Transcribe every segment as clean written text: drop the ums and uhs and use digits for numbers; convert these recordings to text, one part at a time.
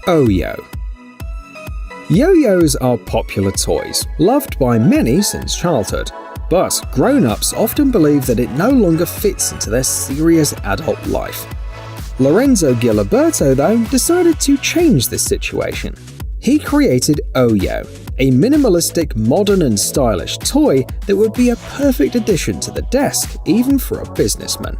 Yo-yo. Yo-yos are popular toys, loved by many since childhood, but grown-ups often believe that it no longer fits into their serious adult life. Lorenzo Giliberto, though, decided to change this situation. He created Yo, a minimalistic, modern and stylish toy that would be a perfect addition to the desk, even for a businessman.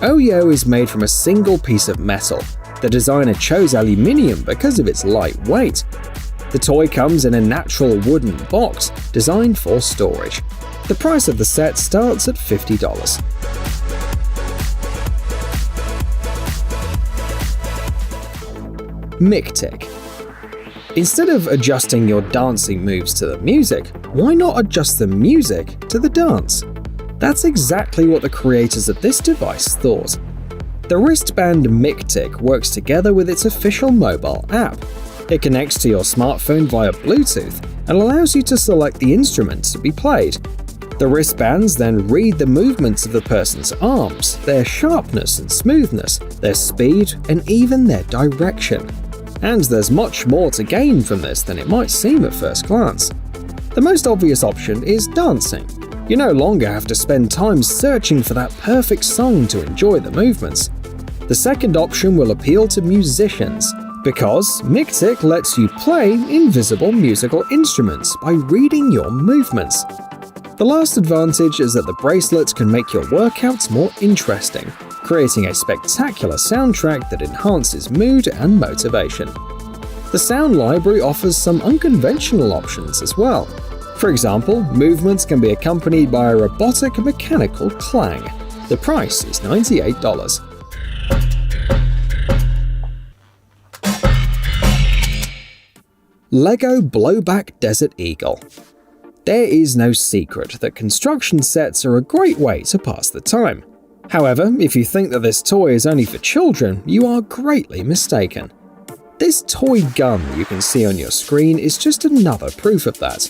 Yo is made from a single piece of metal. The designer chose aluminium because of its light weight. The toy comes in a natural wooden box designed for storage. The price of the set starts at $50. Mictic. Instead of adjusting your dancing moves to the music, why not adjust the music to the dance? That's exactly what the creators of this device thought. The wristband Mictic works together with its official mobile app. It connects to your smartphone via Bluetooth and allows you to select the instruments to be played. The wristbands then read the movements of the person's arms, their sharpness and smoothness, their speed, and even their direction. And there's much more to gain from this than it might seem at first glance. The most obvious option is dancing. You no longer have to spend time searching for that perfect song to enjoy the movements. The second option will appeal to musicians, because Mictic lets you play invisible musical instruments by reading your movements. The last advantage is that the bracelets can make your workouts more interesting, creating a spectacular soundtrack that enhances mood and motivation. The sound library offers some unconventional options as well. For example, movements can be accompanied by a robotic mechanical clang. The price is $98. Lego Blowback Desert Eagle. There is no secret that construction sets are a great way to pass the time. However, if you think that this toy is only for children, you are greatly mistaken. This toy gun you can see on your screen is just another proof of that.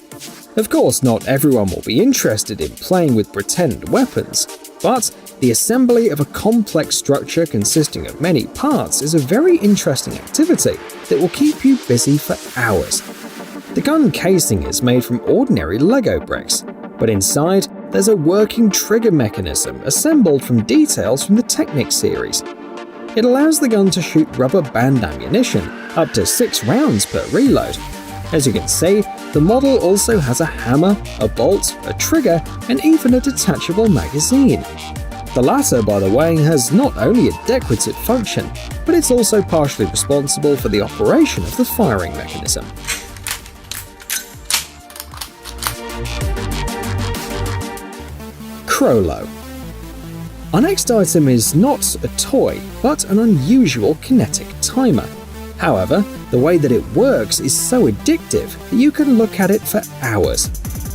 Of course, not everyone will be interested in playing with pretend weapons, but the assembly of a complex structure consisting of many parts is a very interesting activity that will keep you busy for hours. The gun casing is made from ordinary Lego bricks, but inside there's a working trigger mechanism assembled from details from the Technic series. It allows the gun to shoot rubber band ammunition, up to 6 rounds per reload. As you can see, the model also has a hammer, a bolt, a trigger, and even a detachable magazine. The latter, by the way, has not only a decorative function, but it's also partially responsible for the operation of the firing mechanism. Crollo. Our next item is not a toy, but an unusual kinetic timer. However, the way that it works is so addictive that you can look at it for hours.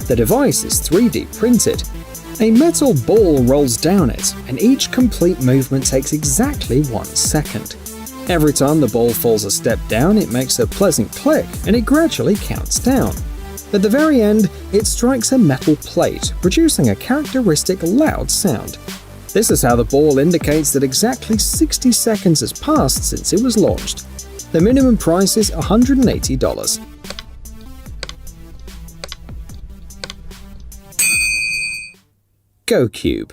The device is 3D printed. A metal ball rolls down it, and each complete movement takes exactly 1 second. Every time the ball falls a step down, it makes a pleasant click, and it gradually counts down. At the very end, it strikes a metal plate, producing a characteristic loud sound. This is how the ball indicates that exactly 60 seconds has passed since it was launched. The minimum price is $180. GoCube.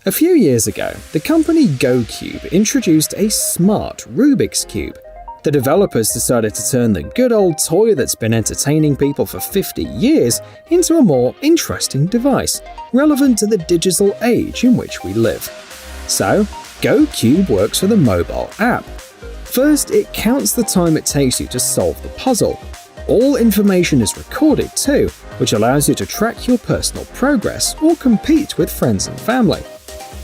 A few years ago, the company GoCube introduced a smart Rubik's Cube. The developers decided to turn the good old toy that's been entertaining people for 50 years into a more interesting device, relevant to the digital age in which we live. So, GoCube works with a mobile app. First, it counts the time it takes you to solve the puzzle. All information is recorded too, which allows you to track your personal progress or compete with friends and family.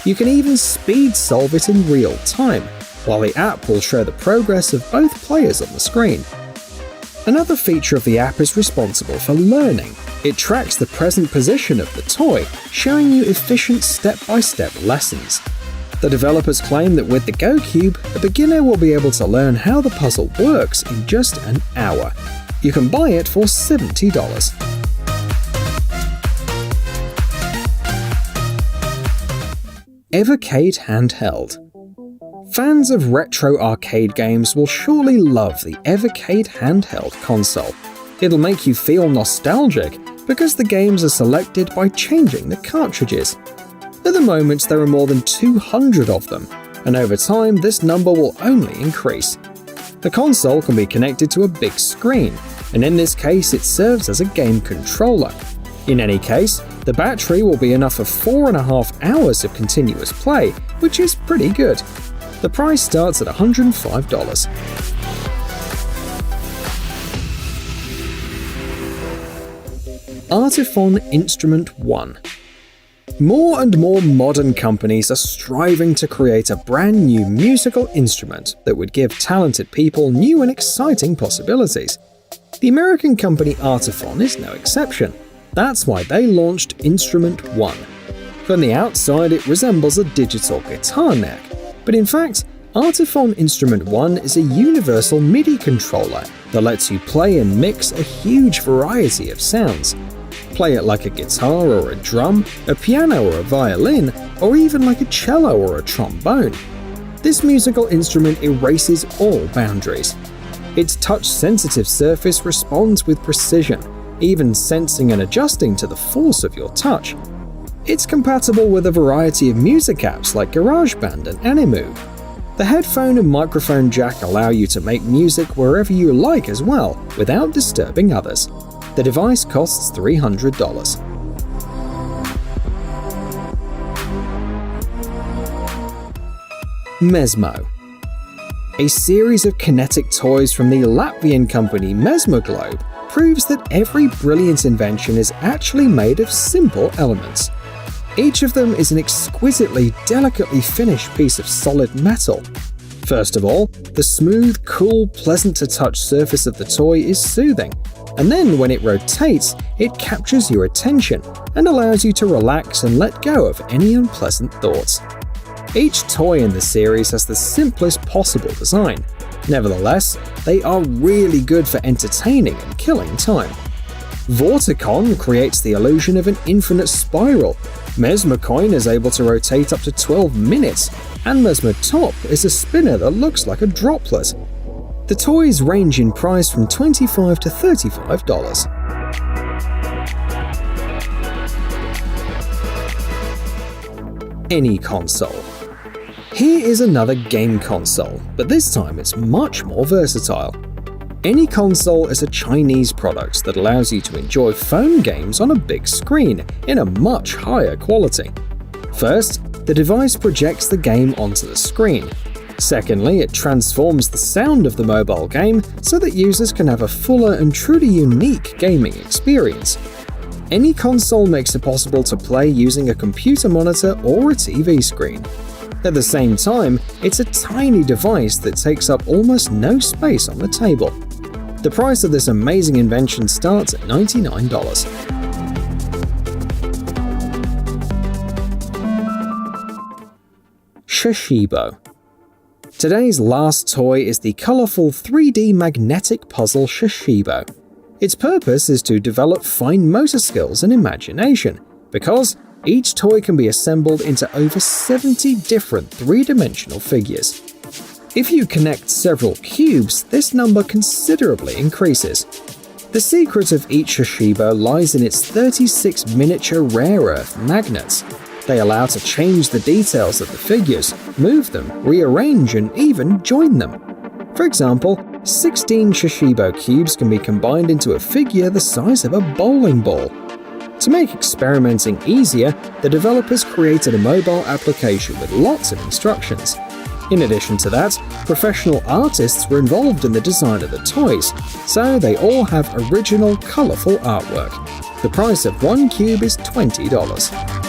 You can even speed solve it in real time, while the app will show the progress of both players on the screen. Another feature of the app is responsible for learning. It tracks the present position of the toy, showing you efficient step-by-step lessons. The developers claim that with the GoCube, a beginner will be able to learn how the puzzle works in just an hour. You can buy it for $70. Evercade Handheld. Fans of retro arcade games will surely love the Evercade handheld console. It'll make you feel nostalgic because the games are selected by changing the cartridges. At the moment, there are more than 200 of them, and over time this number will only increase. The console can be connected to a big screen, and in this case it serves as a game controller. In any case, the battery will be enough for 4.5 hours of continuous play, which is pretty good. The price starts at $105. Artiphon Instrument 1. More and more modern companies are striving to create a brand new musical instrument that would give talented people new and exciting possibilities. The American company Artiphon is no exception. That's why they launched Instrument 1. From the outside, it resembles a digital guitar neck, but in fact, Artiphon Instrument 1 is a universal MIDI controller that lets you play and mix a huge variety of sounds. Play it like a guitar or a drum, a piano or a violin, or even like a cello or a trombone. This musical instrument erases all boundaries. Its touch-sensitive surface responds with precision, even sensing and adjusting to the force of your touch. It's compatible with a variety of music apps like GarageBand and Animu. The headphone and microphone jack allow you to make music wherever you like as well, without disturbing others. The device costs $300. Mesmo. A series of kinetic toys from the Latvian company Mesmoglobe proves that every brilliant invention is actually made of simple elements. Each of them is an exquisitely, delicately finished piece of solid metal. First of all, the smooth, cool, pleasant-to-touch surface of the toy is soothing, and then when it rotates, it captures your attention and allows you to relax and let go of any unpleasant thoughts. Each toy in the series has the simplest possible design. Nevertheless, they are really good for entertaining and killing time. Vorticon creates the illusion of an infinite spiral. Mesmocoin is able to rotate up to 12 minutes, and Mesmotop is a spinner that looks like a droplet. The toys range in price from $25 to $35. Any console. Here is another game console, but this time it's much more versatile. Any console is a Chinese product that allows you to enjoy phone games on a big screen in a much higher quality. First, the device projects the game onto the screen. Secondly, it transforms the sound of the mobile game so that users can have a fuller and truly unique gaming experience. Any console makes it possible to play using a computer monitor or a TV screen. At the same time, it's a tiny device that takes up almost no space on the table. The price of this amazing invention starts at $99. Shashibo. Today's last toy is the colorful 3D magnetic puzzle Shashibo. Its purpose is to develop fine motor skills and imagination, because each toy can be assembled into over 70 different three-dimensional figures. If you connect several cubes, this number considerably increases. The secret of each Shashibo lies in its 36 miniature rare earth magnets. They allow to change the details of the figures, move them, rearrange, and even join them. For example, 16 Shashibo cubes can be combined into a figure the size of a bowling ball. To make experimenting easier, the developers created a mobile application with lots of instructions. In addition to that, professional artists were involved in the design of the toys, so they all have original, colorful artwork. The price of one cube is $20.